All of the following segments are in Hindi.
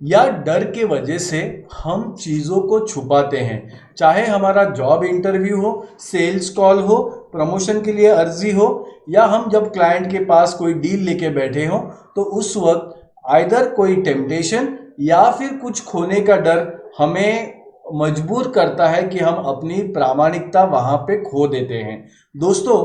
या डर के वजह से हम चीज़ों को छुपाते हैं। चाहे हमारा जॉब इंटरव्यू हो, सेल्स कॉल हो, प्रमोशन के लिए अर्जी हो, या हम जब क्लाइंट के पास कोई डील लेके बैठे हों, तो उस वक्त आइदर कोई टेम्पटेशन या फिर कुछ खोने का डर हमें मजबूर करता है कि हम अपनी प्रामाणिकता वहां पे खो देते हैं। दोस्तों,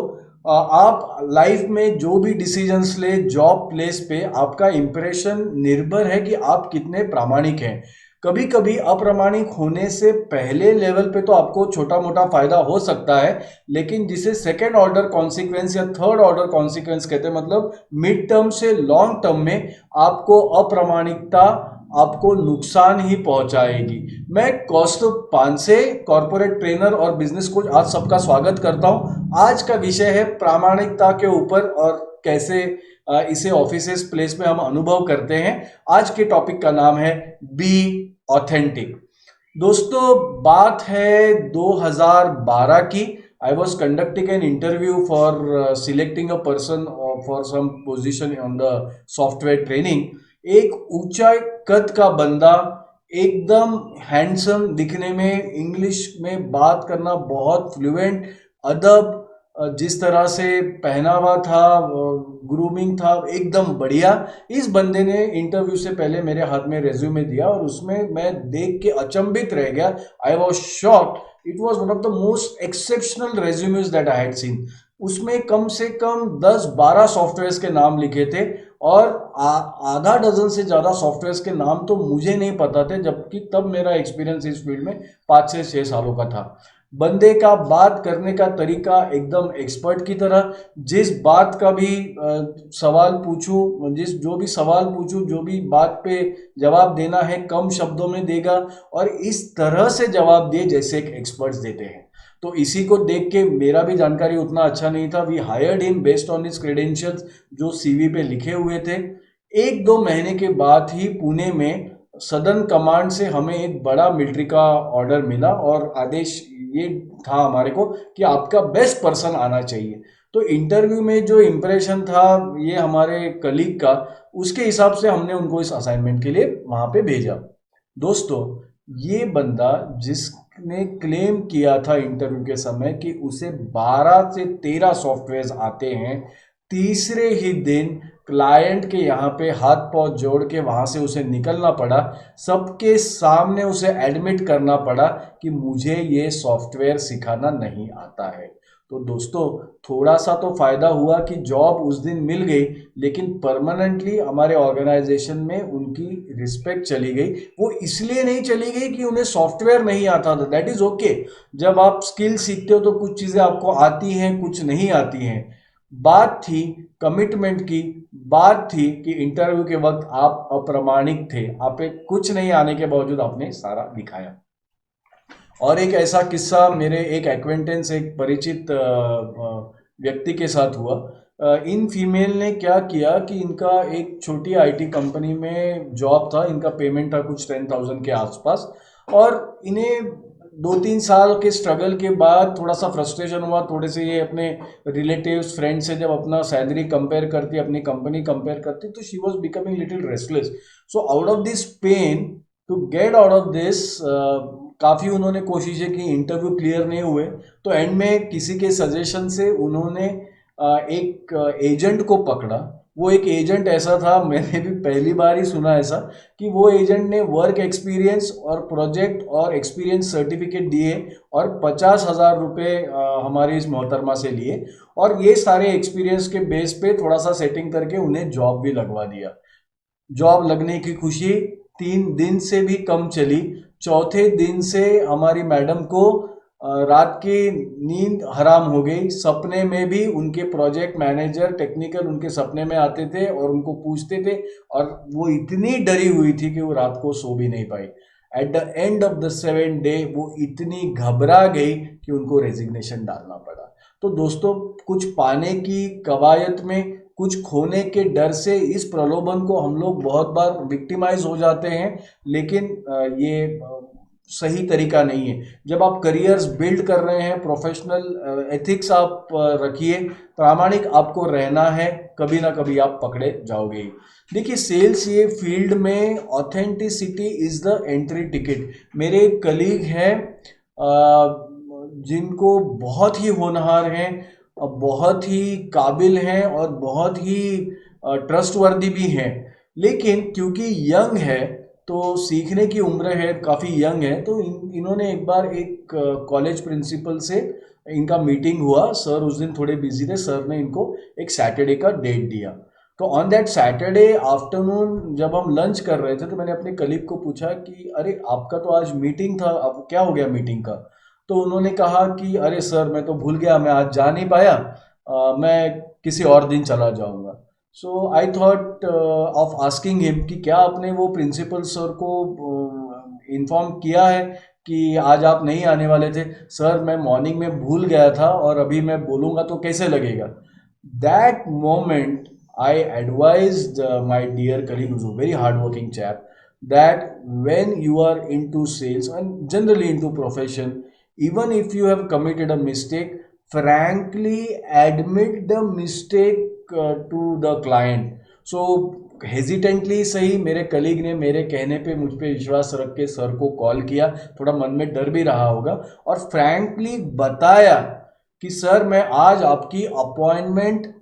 आप लाइफ में जो भी डिसीजंस ले, जॉब प्लेस पे आपका इंप्रेशन निर्भर है कि आप कितने प्रामाणिक हैं। कभी कभी अप्रामाणिक होने से पहले लेवल पे तो आपको छोटा मोटा फायदा हो सकता है, लेकिन जिसे सेकेंड ऑर्डर कॉन्सिक्वेंस या थर्ड ऑर्डर कॉन्सिक्वेंस कहते हैं, मतलब मिड टर्म से लॉन्ग टर्म में आपको अप्रामाणिकता आपको नुकसान ही पहुंचाएगी। मैं कौस्तुभ पानसे, कॉर्पोरेट ट्रेनर और बिजनेस कोच, आज सबका स्वागत करता हूं। आज का विषय है प्रामाणिकता के ऊपर और कैसे इसे ऑफिस प्लेस में हम अनुभव करते हैं। आज के टॉपिक का नाम है बी ऑथेंटिक। दोस्तों, बात है 2012 की। I was conducting an interview for selecting a person for some position on the software training. एक ऊंचा कद का बंदा, एकदम हैंडसम दिखने में, इंग्लिश में बात करना बहुत फ्लुएंट, अदब, जिस तरह से पहनावा था, ग्रूमिंग था, एकदम बढ़िया। इस बंदे ने इंटरव्यू से पहले मेरे हाथ में रेज्यूमे दिया और उसमें मैं देख के अचंभित रह गया। I was shocked. It was one of the most exceptional resumes that I had seen. उसमें कम से कम 10-12 सॉफ्टवेयर्स के नाम लिखे थे और आधा डजन से ज़्यादा सॉफ्टवेयर्स के नाम तो मुझे नहीं पता थे, जबकि तब मेरा एक्सपीरियंस इस फील्ड में 5 से 6 सालों का था। बंदे का बात करने का तरीका एकदम एक्सपर्ट की तरह, जिस बात का भी सवाल पूछूं, जो भी सवाल पूछूं, जो भी बात पे जवाब देना है, कम शब्दों में देगा और इस तरह से जवाब दिए जैसे एक एक्सपर्ट्स देते हैं। तो इसी को देख के मेरा भी जानकारी उतना अच्छा नहीं था। We hired him based on his credentials जो सीवी पे लिखे हुए थे। 1-2 महीने के बाद ही पुणे में सदर्न कमांड से हमें एक बड़ा मिलिट्री का ऑर्डर मिला और आदेश ये था हमारे को कि आपका बेस्ट पर्सन आना चाहिए। तो इंटरव्यू में जो इम्प्रेशन था ये हमारे कलीग का, उसके हिसाब से हमने उनको इस असाइनमेंट के लिए वहां पे भेजा। दोस्तों, ये बंदा जिसने क्लेम किया था इंटरव्यू के समय कि उसे 12 से 13 सॉफ्टवेयर आते हैं, तीसरे ही दिन क्लाइंट के यहाँ पे हाथ पांव जोड़ के वहां से उसे निकलना पड़ा। सबके सामने उसे एडमिट करना पड़ा कि मुझे ये सॉफ्टवेयर सिखाना नहीं आता है। तो दोस्तों, थोड़ा सा तो फायदा हुआ कि जॉब उस दिन मिल गई, लेकिन परमानेंटली हमारे ऑर्गेनाइजेशन में उनकी रिस्पेक्ट चली गई। वो इसलिए नहीं चली गई कि उन्हें सॉफ्टवेयर नहीं आता था, दैट इज ओके। जब आप स्किल सीखते हो तो कुछ चीजें आपको आती हैं, कुछ नहीं आती हैं। बात थी कमिटमेंट की। बात थी कि इंटरव्यू के वक्त आप अप्रामाणिक थे, आप एक कुछ नहीं आने के बावजूद आपने सारा दिखाया। और एक ऐसा किस्सा मेरे एक एक्वेंटेंस, एक परिचित व्यक्ति के साथ हुआ। इन फीमेल ने क्या किया कि इनका एक छोटी आईटी कंपनी में जॉब था, इनका पेमेंट था कुछ 10,000 के आसपास, और इन्हें 2-3 साल के स्ट्रगल के बाद थोड़ा सा फ्रस्ट्रेशन हुआ। थोड़े से ये अपने रिलेटिव्स, फ्रेंड्स से जब अपना सैलरी कंपेयर करती, अपनी कंपनी कंपेयर करती, तो she was becoming little restless. So out of this pain, to get out of this, काफ़ी उन्होंने कोशिशें की, इंटरव्यू क्लियर नहीं हुए। तो एंड में किसी के सजेशन से उन्होंने एक एजेंट को पकड़ा। वो एक एजेंट ऐसा था, मैंने भी पहली बार ही सुना ऐसा, कि वो एजेंट ने वर्क एक्सपीरियंस और प्रोजेक्ट और एक्सपीरियंस सर्टिफिकेट दिए और 50,000 रुपये हमारी इस मोहतरमा से लिए, और ये सारे एक्सपीरियंस के बेस पे थोड़ा सा सेटिंग करके उन्हें जॉब भी लगवा दिया। जॉब लगने की खुशी 3 दिन से भी कम चली। चौथे दिन से हमारी मैडम को रात की नींद हराम हो गई। सपने में भी उनके प्रोजेक्ट मैनेजर, टेक्निकल उनके सपने में आते थे और उनको पूछते थे, और वो इतनी डरी हुई थी कि वो रात को सो भी नहीं पाई। At the end of the 7th day वो इतनी घबरा गई कि उनको रेजिग्नेशन डालना पड़ा। तो दोस्तों, कुछ पाने की कवायद में, कुछ खोने के डर से इस प्रलोभन को हम लोग बहुत बार विक्टिमाइज हो जाते हैं। लेकिन ये सही तरीका नहीं है। जब आप करियर्स बिल्ड कर रहे हैं, प्रोफेशनल एथिक्स आप रखिए, प्रामाणिक आपको रहना है, कभी ना कभी आप पकड़े जाओगे ही। देखिए, सेल्स ये फील्ड में authenticity is the entry ticket. मेरे एक कलीग हैं जिनको बहुत ही होनहार हैं, बहुत ही काबिल हैं और बहुत ही ट्रस्टवर्दी भी हैं, लेकिन क्योंकि यंग है तो सीखने की उम्र है, काफ़ी यंग है, तो इन्होंने एक बार एक कॉलेज प्रिंसिपल से इनका मीटिंग हुआ। सर उस दिन थोड़े बिजी थे, सर ने इनको एक सैटरडे का डेट दिया। तो ऑन दैट सैटरडे आफ्टरनून जब हम लंच कर रहे थे तो मैंने अपने कलीग को पूछा कि अरे आपका तो आज मीटिंग था, अब क्या हो गया मीटिंग का? तो उन्होंने कहा कि अरे सर मैं तो भूल गया, मैं आज जा नहीं पाया, मैं किसी और दिन चला जाऊंगा। So I thought of asking him कि क्या आपने वो प्रिंसिपल सर को इन्फॉर्म किया है कि आज आप नहीं आने वाले थे? सर मैं मॉर्निंग में भूल गया था और अभी मैं बोलूँगा तो कैसे लगेगा? That moment I advised my dear colleague, who's a very hardworking chap, that when you are into sales and generally into profession, even if you have committed a mistake, frankly admit the mistake to the client. So hesitantly सही, मेरे कलीग ने मेरे कहने पे मुझ पे विश्वास रख के सर को कॉल किया, थोड़ा मन में डर भी रहा होगा, और फ्रैंकली बताया कि सर मैं आज आपकी अपॉइंटमेंट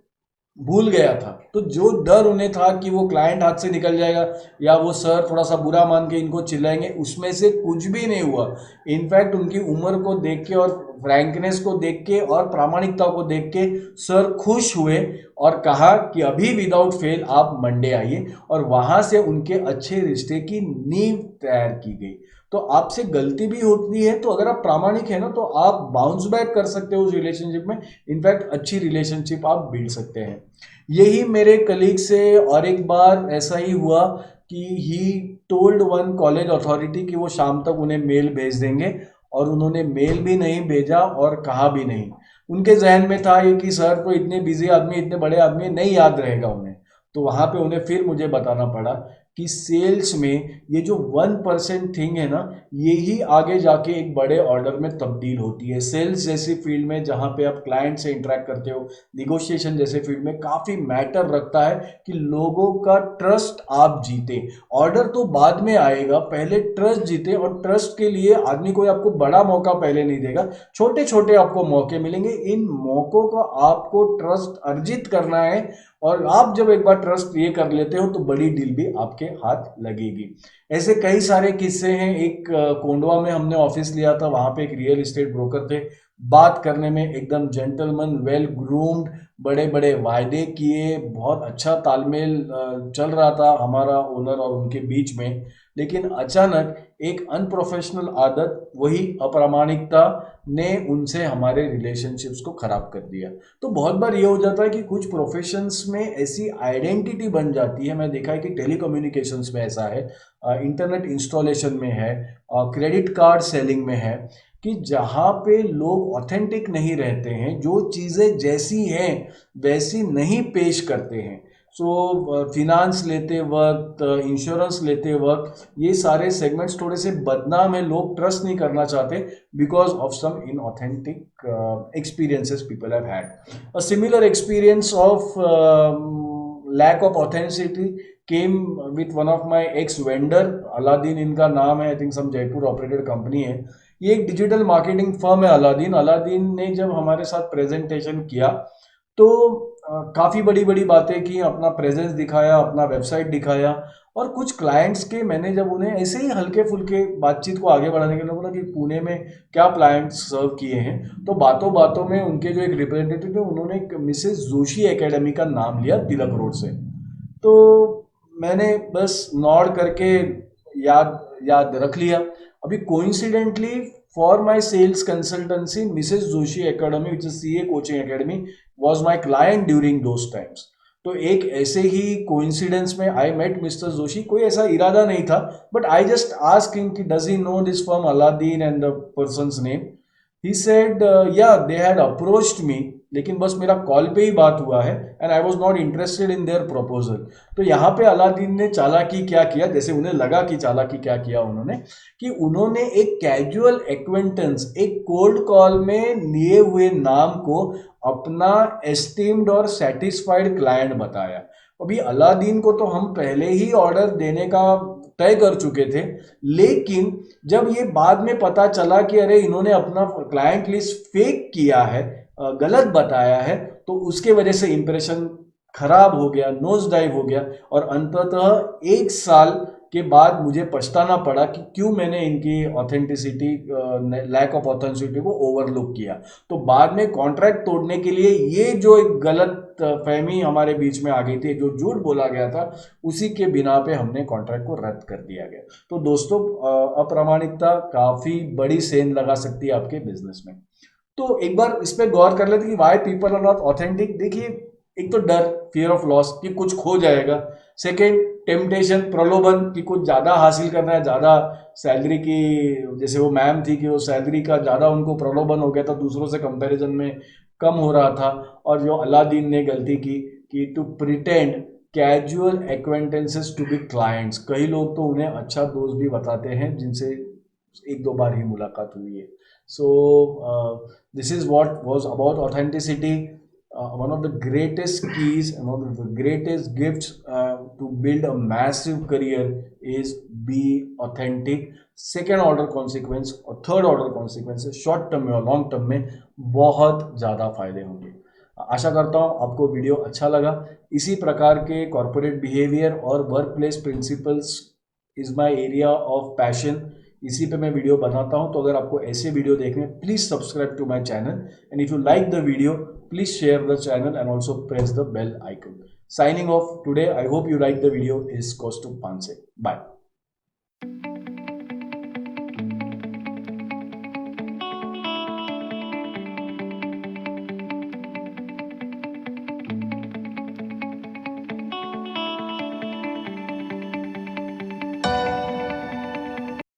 भूल गया था। तो जो डर उन्हें था कि वो क्लाइंट हाथ से निकल जाएगा या वो सर थोड़ा सा बुरा मान के इनको चिल्लाएंगे, उसमें से कुछ भी नहीं हुआ। इनफैक्ट उनकी उम्र को देख के और फ्रैंकनेस को देख के और प्रामाणिकता को देख के सर खुश हुए और कहा कि अभी विदाउट फेल आप मंडे आइए, और वहां से उनके अच्छे रिश्ते की नींव तैयार की गई। तो आपसे गलती भी होती है, तो अगर आप प्रामाणिक है ना तो आप बाउंस बैक कर सकते हो उस रिलेशनशिप में, इनफैक्ट अच्छी रिलेशनशिप आप बिल्ड सकते हैं। यही मेरे कलीग से और एक बार ऐसा ही हुआ कि he told one college authority कि वो शाम तक उन्हें मेल भेज देंगे, और उन्होंने मेल भी नहीं भेजा और कहा भी नहीं। उनके जहन में था ये कि सर तो इतने बिजी आदमी, इतने बड़े आदमी, नहीं याद रहेगा उन्हें। तो वहाँ पे उन्हें फिर मुझे बताना पड़ा कि सेल्स में ये जो 1% थिंग है ना, ये ही आगे जाके एक बड़े ऑर्डर में तब्दील होती है। सेल्स जैसी फील्ड में जहाँ पे आप क्लाइंट से इंटरेक्ट करते हो, निगोशिएशन जैसे फील्ड में काफ़ी मैटर रखता है कि लोगों का ट्रस्ट आप जीते। ऑर्डर तो बाद में आएगा, पहले ट्रस्ट जीते, और ट्रस्ट के लिए आदमी कोई आपको बड़ा मौका पहले नहीं देगा, छोटे छोटे आपको मौके मिलेंगे। इन मौकों को आपको ट्रस्ट अर्जित करना है, और आप जब एक बार ट्रस्ट ये कर लेते हो तो बड़ी डील भी आपके हाथ लगेगी। ऐसे कई सारे किस्से हैं। एक कोंडवा में हमने ऑफिस लिया था, वहां पे एक रियल एस्टेट ब्रोकर थे, बात करने में एकदम जेंटलमैन, वेल ग्रूम्ड, बड़े बड़े वायदे किए, बहुत अच्छा तालमेल चल रहा था हमारा ओनर और उनके बीच में। लेकिन अचानक एक अनप्रोफेशनल आदत, वही अप्रामाणिकता, ने उनसे हमारे रिलेशनशिप्स को खराब कर दिया। तो बहुत बार ये हो जाता है कि कुछ प्रोफेशंस में ऐसी आइडेंटिटी बन जाती है। मैं देखा है कि टेलीकम्युनिकेशंस में ऐसा है, इंटरनेट इंस्टॉलेशन में है, क्रेडिट कार्ड सेलिंग में है, कि जहाँ पे लोग ऑथेंटिक नहीं रहते हैं, जो चीज़ें जैसी हैं वैसी नहीं पेश करते हैं। सो फिनांस लेते वक्त, इंश्योरेंस लेते वक्त, ये सारे सेगमेंट्स थोड़े से बदनाम है, लोग ट्रस्ट नहीं करना चाहते because of some inauthentic experiences people have had. A similar experience of lack of authenticity came with one of my ex vendor, Aladdin इनका नाम है, I think some Jaipur operated company है। ये एक डिजिटल मार्केटिंग फर्म है अलादीन। अलादीन ने जब हमारे साथ प्रेजेंटेशन किया तो काफ़ी बड़ी बड़ी बातें की, अपना प्रेजेंस दिखाया, अपना वेबसाइट दिखाया, और कुछ क्लाइंट्स के मैंने जब उन्हें ऐसे ही हल्के फुल्के बातचीत को आगे बढ़ाने के लिए बोला कि पुणे में क्या क्लाइंट्स सर्व किए हैं, तो बातों बातों में उनके जो एक रिप्रेजेंटेटिव थे उन्होंने एक मिसेस जोशी एकेडमी का नाम लिया तिलक रोड से। तो मैंने बस नॉड करके याद याद रख लिया। अभी coincidentally for my sales consultancy, Mrs Joshi academy which is CA coaching academy was my client during those times. तो एक ऐसे ही कोइंसिडेंस में आई मेट मिस्टर जोशी, कोई ऐसा इरादा नहीं था, but I just asked him कि does he know this firm Aladdin and the person's name. He said, yeah, they had approached me लेकिन बस मेरा कॉल पे ही बात हुआ है and I was not interested in their proposal. तो यहाँ पे अलादीन ने चालाकी क्या किया, जैसे उन्हें लगा कि चालाकी क्या किया उन्होंने, कि उन्होंने एक कैजुअल एक्वेंटेंस, एक कोल्ड कॉल में लिए हुए नाम को अपना एस्टीम्ड और सेटिस्फाइड क्लाइंट बताया। अभी अलादीन को तो हम पहले ही ऑर्डर देने का तय कर चुके थे, लेकिन जब ये बाद में पता चला कि अरे इन्होंने अपना क्लाइंट लिस्ट फेक किया है, गलत बताया है, तो उसके वजह से इंप्रेशन खराब हो गया, नोज डाइव हो गया और अंततः 1 साल के बाद मुझे पछताना पड़ा कि क्यों मैंने इनकी ऑथेंटिसिटी, लैक ऑफ ऑथेंटिसिटी को ओवरलुक किया। तो बाद में कॉन्ट्रैक्ट तोड़ने के लिए ये जो एक गलत फहमी हमारे बीच में आ गई थी, जो झूठ बोला गया था, उसी के बिना पे हमने कॉन्ट्रैक्ट को रद्द कर दिया गया। तो दोस्तों, अप्रामाणिकता काफ़ी बड़ी सेंध लगा सकती है आपके बिजनेस में। तो एक बार इस पे गौर कर लेते कि why people are not authentic. देखिए, एक तो डर, फियर ऑफ लॉस कि कुछ खो जाएगा। सेकेंड, टेम्पटेशन, प्रलोभन कि कुछ ज़्यादा हासिल करना है, ज़्यादा सैलरी की, जैसे वो मैम थी कि वो सैलरी का ज़्यादा उनको प्रलोभन हो गया था, दूसरों से कंपैरिजन में कम हो रहा था। और जो अलादीन ने गलती की कि to pretend casual acquaintances to be clients. कई लोग तो उन्हें अच्छा दोस्त भी बताते हैं जिनसे 1-2 बार ही मुलाकात हुई है। So this is what was about authenticity. One of the greatest keys and one of the greatest gifts to build a massive career is be authentic. Second order consequence और third order consequence short term में और लॉन्ग टर्म में बहुत ज़्यादा फायदे होंगे। आशा करता हूँ आपको वीडियो अच्छा लगा। इसी प्रकार के कॉर्पोरेट बिहेवियर और work place principles is my area of passion. इसी पे मैं वीडियो बनाता हूं। तो अगर आपको ऐसे वीडियो देखने, please subscribe to my channel and if you like the video please share the channel and also press the bell icon. Signing off today. I hope you like the video. Is Kaustubh Panse. Bye.